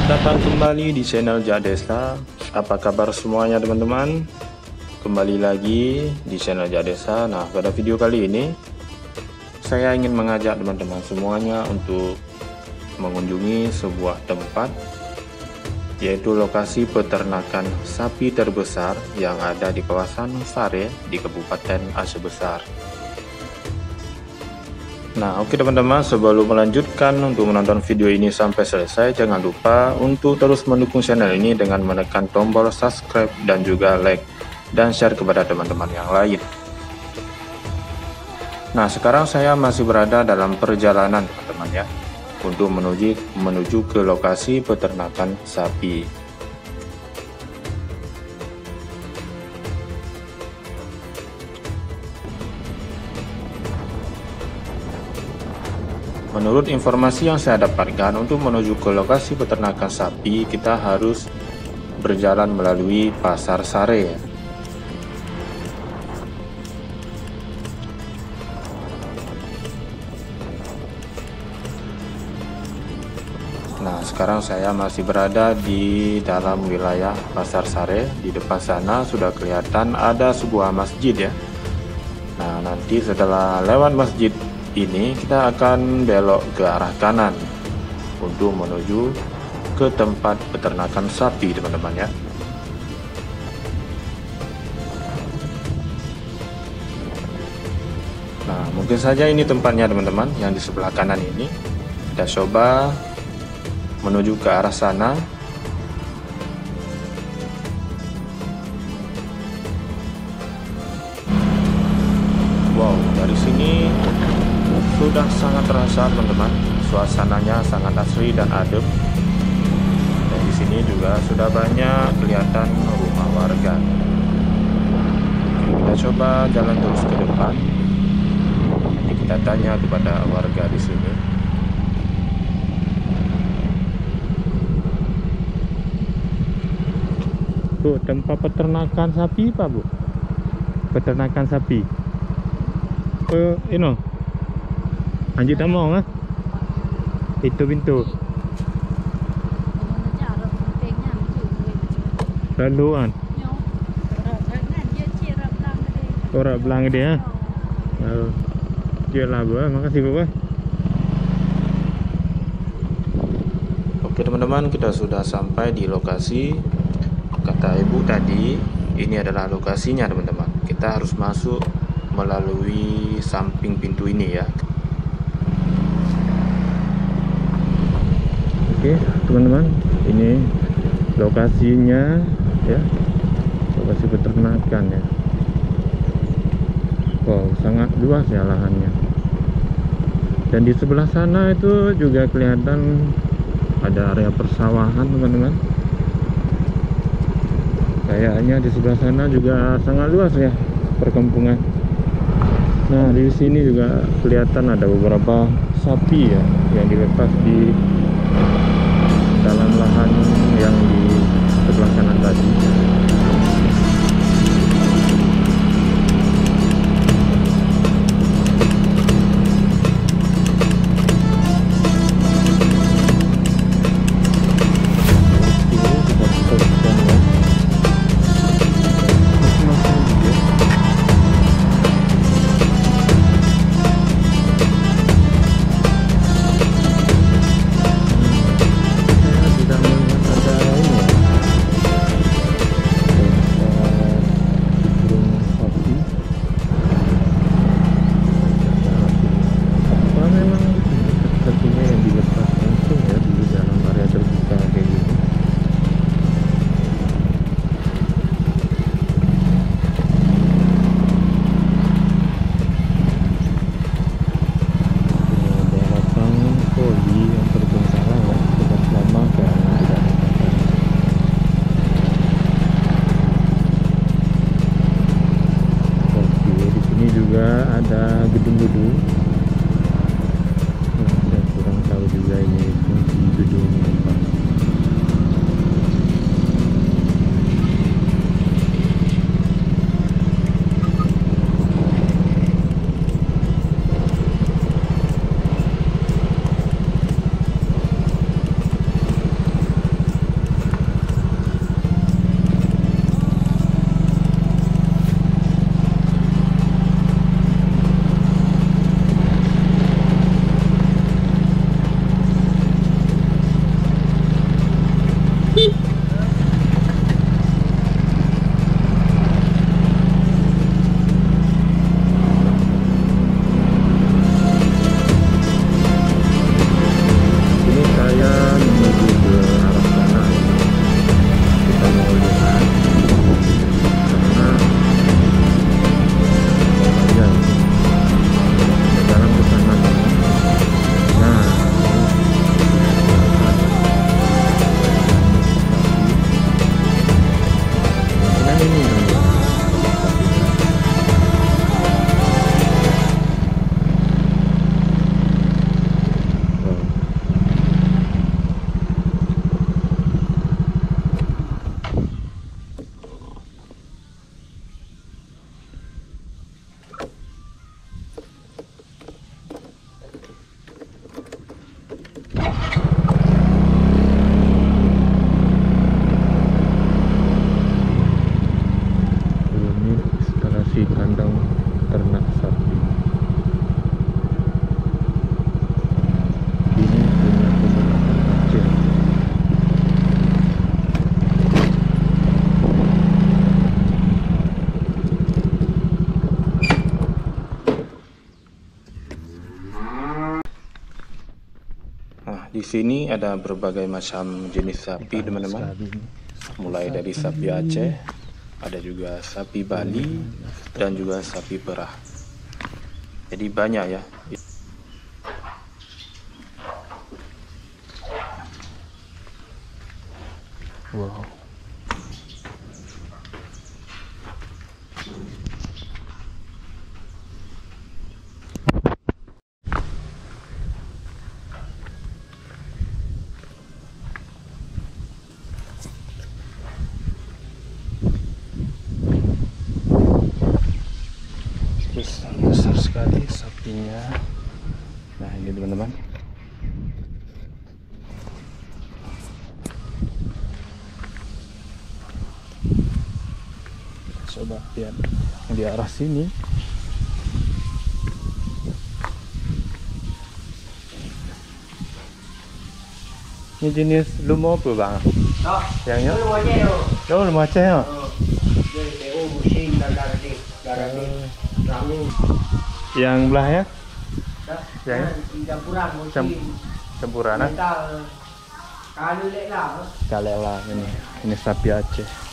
datang kembali di channel Jak Desa. Apa kabar semuanya teman-teman? Kembali lagi di channel Jak Desa. Nah, pada video kali ini saya ingin mengajak teman-teman semuanya untuk mengunjungi sebuah tempat, yaitu lokasi peternakan sapi terbesar yang ada di kawasan Sare di Kabupaten Aceh Besar. Nah, oke teman-teman, sebelum melanjutkan untuk menonton video ini sampai selesai, jangan lupa untuk terus mendukung channel ini dengan menekan tombol subscribe dan juga like dan share kepada teman-teman yang lain. Nah, sekarang saya masih berada dalam perjalanan teman-teman ya, untuk menuju ke lokasi peternakan sapi. Menurut informasi yang saya dapatkan, untuk menuju ke lokasi peternakan sapi, kita harus berjalan melalui Pasar Sare. Nah, sekarang saya masih berada di dalam wilayah Pasar Sare. Di depan sana sudah kelihatan ada sebuah masjid ya. Nah, nanti setelah lewat masjid ini kita akan belok ke arah kanan untuk menuju ke tempat peternakan sapi teman-teman ya. Nah, mungkin saja ini tempatnya teman-teman, yang di sebelah kanan ini. Kita coba menuju ke arah sana. Wow, dari sini sudah sangat terasa teman-teman, suasananya sangat asri dan adem. Dan di sini juga sudah banyak kelihatan rumah warga. Kita coba jalan terus ke depan. Kita tanya kepada warga di sini. Bu, tempat peternakan sapi Pak Bu? Peternakan sapi. Ini Anjir tamong ah. Itu pintu. Laluan. Orang belang dia. Oh. Jualah Bu, makasih Bu. Oke teman-teman, kita sudah sampai di lokasi. Kata ibu tadi, ini adalah lokasinya teman-teman. Kita harus masuk melalui samping pintu ini ya. Oke teman-teman, ini lokasinya ya, lokasi peternakan ya. Wow, sangat luas ya lahannya. Dan di sebelah sana itu juga kelihatan ada area persawahan teman-teman. Kayaknya di sebelah sana juga sangat luas ya perkampungan. Nah, di sini juga kelihatan ada beberapa sapi ya yang dilepas di dalam lahan yang di sebelah kanan tadi. di sini ada berbagai macam jenis sapi, teman-teman. Mulai dari sapi Aceh, ada juga sapi Bali, dan juga sapi perah. Jadi banyak ya. Wow. Besar sekali sapinya. Nah, ini teman-teman. Coba lihat di arah sini. Ini jenis lumba apa bang? Yang lumba Aceh ya? Yang belah ya? Yang campuran ah? Kalek lah ini sapi Aceh.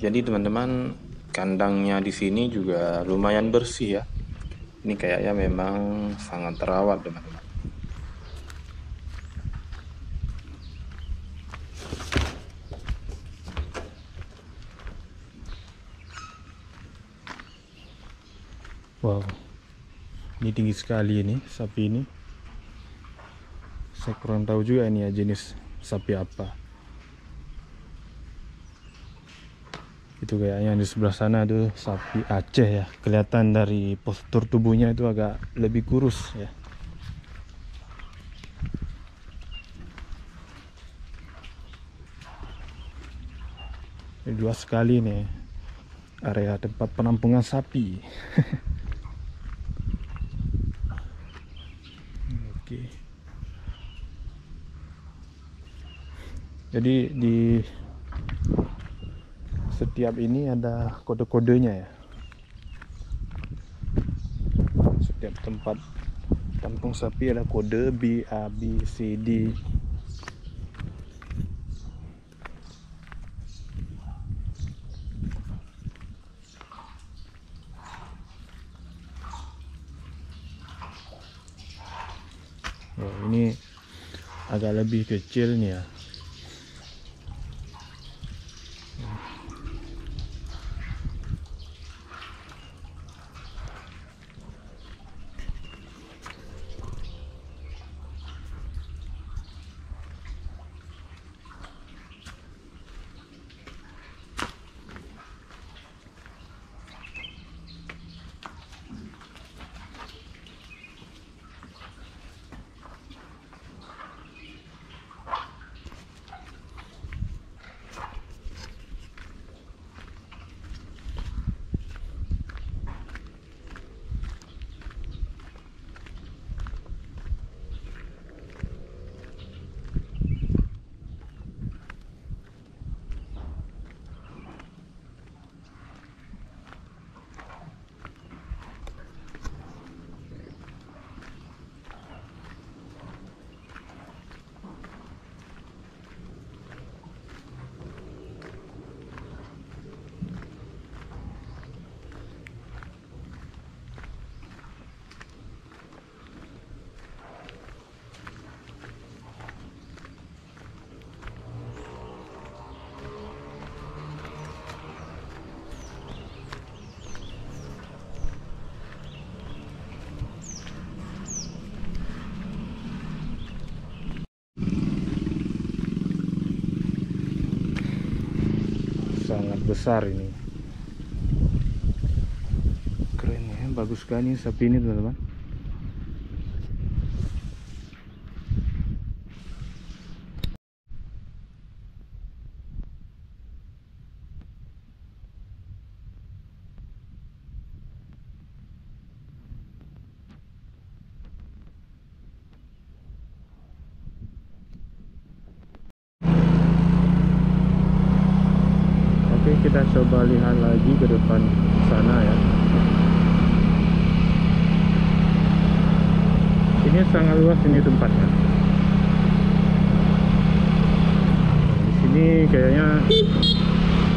Jadi teman-teman, kandangnya di sini juga lumayan bersih ya. Ini kayaknya memang sangat terawat, teman-teman. Wow. Ini tinggi sekali ini sapi ini. Saya kurang tahu juga ini ya jenis sapi apa. Itu kayaknya di sebelah sana tuh sapi Aceh ya. Kelihatan dari postur tubuhnya itu agak lebih kurus ya. Ini luas sekali nih area tempat penampungan sapi. Oke. Jadi di setiap ini ada kode-kodenya ya. Setiap tempat tampung sapi ada kode B, A, B, C, D. Oh, ini agak lebih kecil nih ya. sangat besar ini. Keren ya, bagus sekali sapi ini teman-teman. Oke, kita coba lihat lagi ke depan sana ya. Ini sangat luas ini tempatnya. Di sini kayaknya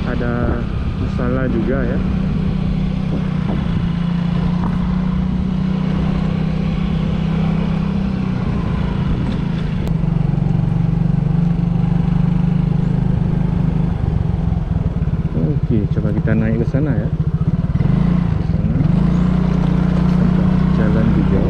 ada musala juga ya. Oke, coba kita naik ke sana ya. Ke sana ada jalan juga.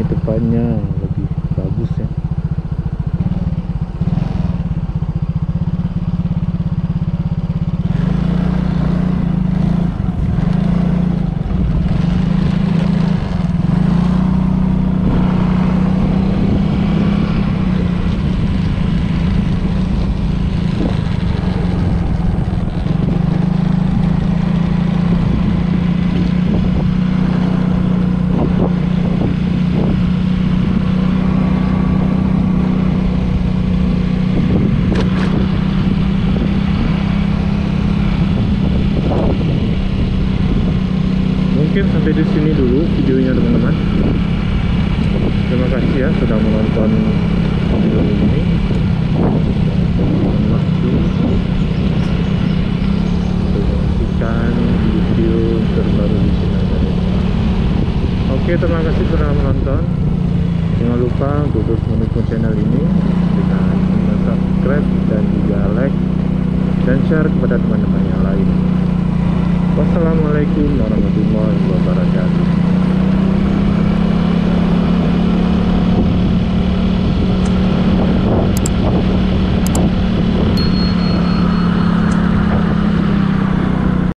Depannya lebih bagus ya. Mungkin sampai di sini dulu videonya teman-teman. Terima kasih ya sudah menonton video ini. Saksikan video terbaru di sini. Oke, terima kasih sudah menonton. Jangan lupa untuk mendukung channel ini dengan subscribe dan juga like dan share kepada teman-teman yang lain. Wassalamualaikum warahmatullahi wabarakatuh.